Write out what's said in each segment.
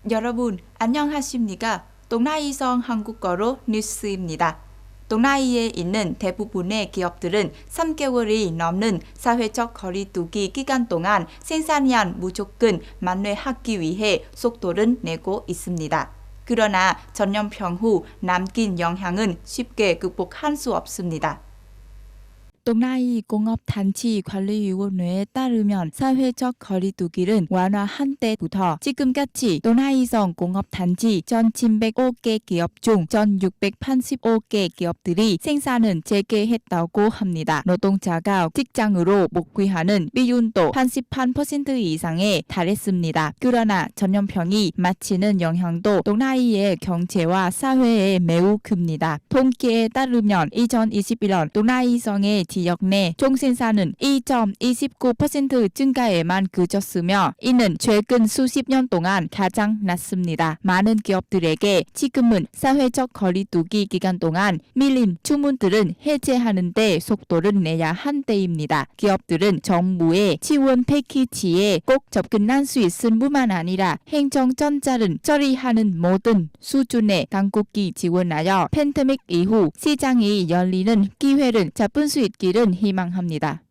여러분, 안녕하십니까? 동나이성 한국어로 뉴스입니다. 동나이에 있는 대부분의 기업들은 3개월이 넘는 사회적 거리두기 기간 동안 생산량 무조건 만회하기 위해 속도를 내고 있습니다. 그러나 전염병 후 남긴 영향은 쉽게 극복할 수 없습니다. 동나이 공업단체관리위원회에 따르면 사회적 거리두기를 완화한 때부터 지금까지 동나이성 공업단지 1,705개 기업 중 1,685개 기업들이 생산을 재개했다고 합니다. 노동자가 직장으로 복귀하는 비율도 88% 이상에 달했습니다. 그러나 전염병이 미치는 영향도 동나이의 경제와 사회에 매우 큽니다. 통계에 따르면 2021년 동나이성의 지역 내 총생산은 2.29% 증가에만 그쳤으며 이는 최근 수십 년 동안 가장 낮습니다. 많은 기업들에게 지금은 사회적 거리두기 기간 동안 밀린 주문들은 해제하는 데 속도를 내야 한 때입니다. 기업들은 정부의 지원 패키지에 꼭 접근할 수 있을 뿐만 아니라 행정전자를 처리하는 모든 수준의 당국이 지원하여 팬데믹 이후 시장이 열리는 기회를 잡을 수 있기를 희망합니다.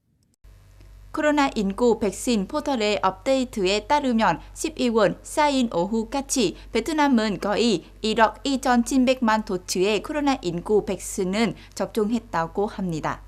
코로나19 백신 포털의 업데이트에 따르면 12월 4일 오후까지 베트남은 거의 1억 2,700만 도치의 코로나19 백신을 접종했다고 합니다.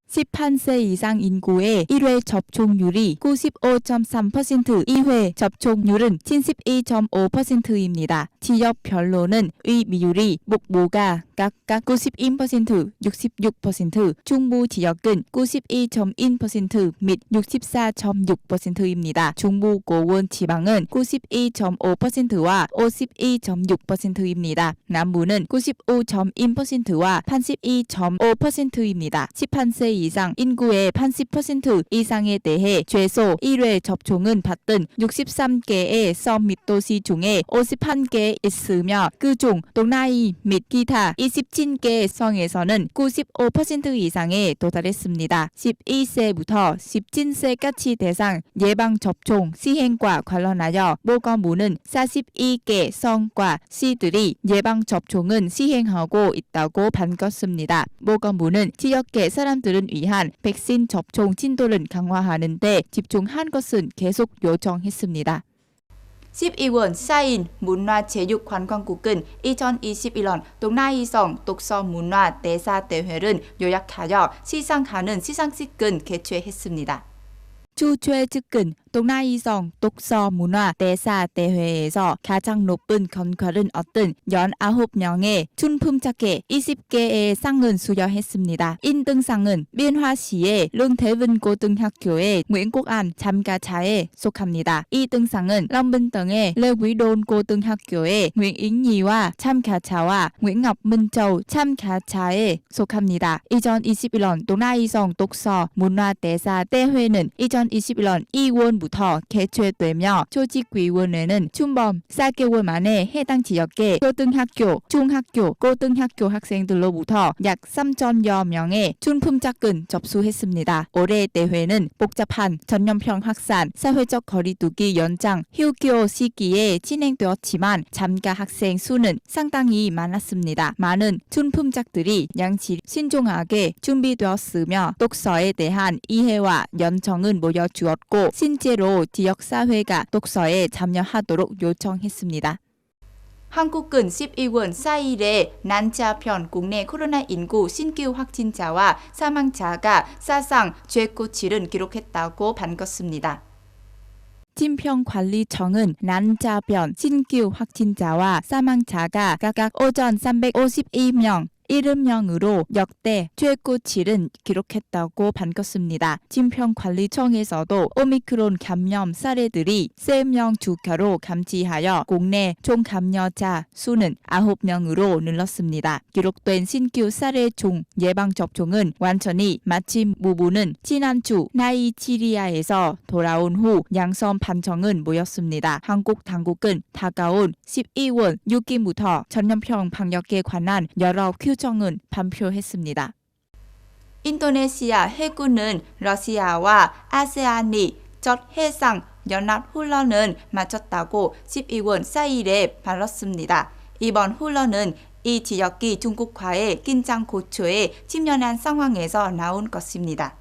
18세 이상 인구의 1회 접종률이 95.3%, 2회 접종률은 72.5%입니다. 지역별로는 이 비율이 북부가 각각 92%, 66%, 중부 지역은 92.1% 및 64.6%입니다. 중부 고원 지방은 92.5%와 52.6%입니다. 남부는 95.1%와 82.5%입니다. 18세 이상 인구의 80% 이상에 대해 최소 1회 접종은 받은 63개의 성 및 도시 중에 51개 있으며 그중 동나이 및 기타 27개 성에서는 95% 이상에 도달했습니다. 12세부터 17세까지 대상 예방접종 시행과 관련하여 보건부는 42개 성과 시들이 예방접종은 시행하고 있다고 밝혔습니다. 보건부는 지역계 사람들은 위한 백신 접종 진도를 강화하는 데 집중한 것은 계속 요청했습니다. 12월 4일 문화체육관광국은 2021년 동나이성 독서문화 대사대회를 요약하여 시상하는 시상식을 개최했습니다. 주최 측은 동나이성 독서문화 대사대회에서 가장 높은 건과를 얻은 19명의 준품자께 20개의 상을 수여했습니다. 1등상은 민화시의 릉태분 고등학교의 nguyễn quốc an 참가자에 속합니다. 2등상은 long bình 등의 lê quý đôn 고등학교의 nguyễn yến nhi와 참가자와 nguyễn ngọc minh châu 참가자에 속합니다. 2021년 동나이성 독서문화 대사대회는 2021년 2월 부터 개최되며 조직위원회는 준범 4개월 만에 해당 지역의 초등학교, 중학교, 고등학교 학생들로부터 약 3,000여 명의 준품작을 접수했습니다. 올해 대회는 복잡한 전염병 확산, 사회적 거리두기 연장, 휴교 시기에 진행되었지만 참가 학생 수는 상당히 많았습니다. 많은 준품작들이 양질 신중하게 준비되었으며 독서에 대한 이해와 연정은 보여주었고 실제로 지역사회가 독서에 참여하도록 요청했습니다. 한국은 12월 4일에 난자편 국내 코로나19 신규 확진자와 사망자가 사상 최고치를 기록했다고 밝혔습니다. 질병관리청은 난자편 신규 확진자와 사망자가 각각 5,352명, 70명으로 역대 최고치를 기록했다고 밝혔습니다. 질병관리청에서도 오미크론 감염 사례들이 3명 추가로 감지하여 국내 총 감염자 수는 9명으로 늘었습니다. 기록된 신규 사례 중 예방접종은 완전히 마친 부분은 지난주 나이지리아에서 돌아온 후 양성 판정은 모였습니다. 한국 당국은 다가온 12월 6일부터 전염병 방역에 관한 여러 규정은 발표했습니다. 인도네시아 해군은 러시아와 아세안이 첫 해상 연합 훈련은 마쳤다고 12월 4일에 밝혔습니다. 이번 훈련은 이 지역이 중국과의 긴장 고초에 직면한 상황에서 나온 것입니다.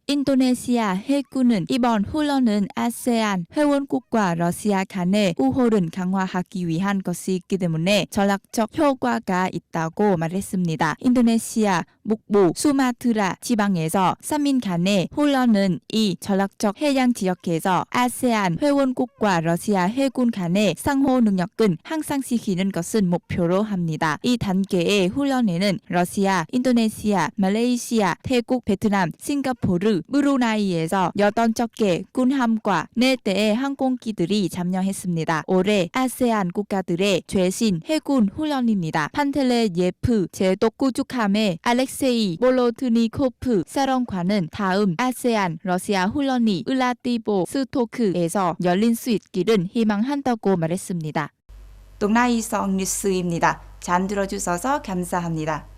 인도네시아 해군은 이번 훈련은 아세안 회원국과 러시아 간의 우호를 강화하기 위한 것이기 때문에 전략적 효과가 있다고 말했습니다. 인도네시아 북부 수마트라 지방에서 3인 간의 훈련은 이 전략적 해양 지역에서 아세안 회원국과 러시아 해군 간의 상호 능력을 향상시키는 것을 목표로 합니다. 이 단계의 훈련에는 러시아, 인도네시아, 말레이시아, 태국, 베트남, 싱가포르, 브루나이에서 8척의 군함과 4대의 항공기들이 참여했습니다. 올해 아세안 국가들의 최신 해군 훈련입니다. 판텔레예프 제독구축함의 알렉세이 볼로트니코프 사령관은 다음 아세안 러시아 훈련이 울라디보스토크에서 열릴 수 있기를 희망한다고 말했습니다. 동나이성 뉴스입니다. 잘 들어주셔서 감사합니다.